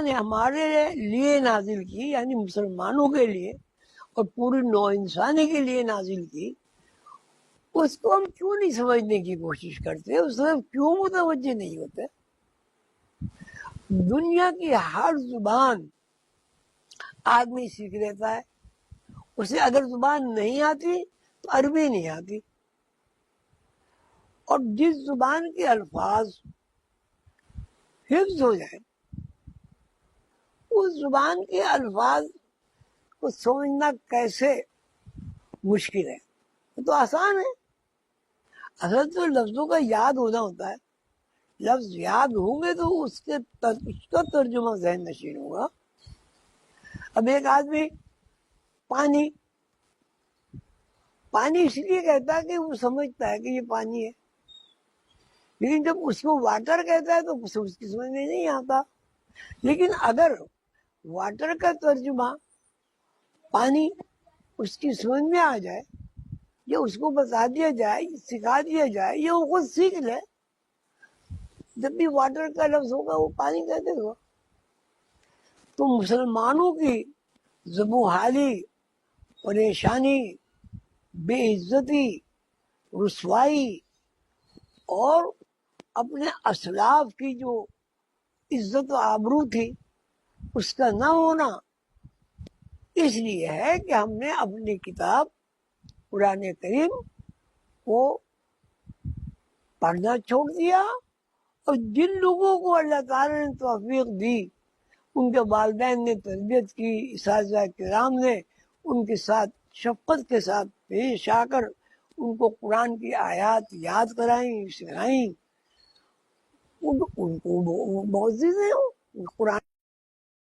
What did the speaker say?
نے ہمارے لیے نازل کی، یعنی مسلمانوں کے لیے اور پوری نو انسانی کے لیے نازل کی، اس کو ہم کیوں نہیں سمجھنے کی کوشش کرتے، اس طرف کیوں متوجہ نہیں ہوتے؟ دنیا کی ہر زبان آدمی سیکھ لیتا ہے، اسے اگر زبان نہیں آتی تو عربی نہیں آتی، اور جس زبان کے الفاظ حفظ ہو جائیں اس زبان کے الفاظ کو سمجھنا کیسے مشکل ہے؟ تو آسان ہے، اصل تو لفظوں کا یاد ہونا ہوتا ہے، لفظ یاد ہوں گے تو اس کا ترجمہ ذہن نشین ہوگا۔ اب ایک آدمی پانی اس لیے کہتا ہے کہ وہ سمجھتا ہے کہ یہ پانی ہے، لیکن جب اس کو واٹر کہتا ہے تو اس کی سمجھ میں نہیں آتا۔ لیکن اگر واٹر کا ترجمہ پانی اس کی سمجھ میں آ جائے، یا اس کو بتا دیا جائے، سکھا دیا جائے، یا وہ خود سیکھ لے، جب بھی واٹر کا لفظ ہوگا وہ پانی کہہ دے گا۔ تو مسلمانوں کی زبوں پریشانی، بے عزتی، رسوائی اور اپنے اسلاف کی جو عزت و آبرو تھی اس کا نہ ہونا اس لیے ہے کہ ہم نے اپنی کتاب قرآن کریم کو پڑھنا چھوڑ دیا، اور جن لوگوں کو اللہ تعالیٰ نے توفیق دی، ان کے والدین نے تربیت کی، اساتذہ کرام نے ان کے ساتھ شفقت کے ساتھ پیش آ کر ان کو قرآن کی آیات یاد کرائیں، سکھائیں، ان کو معزز ہیں قرآن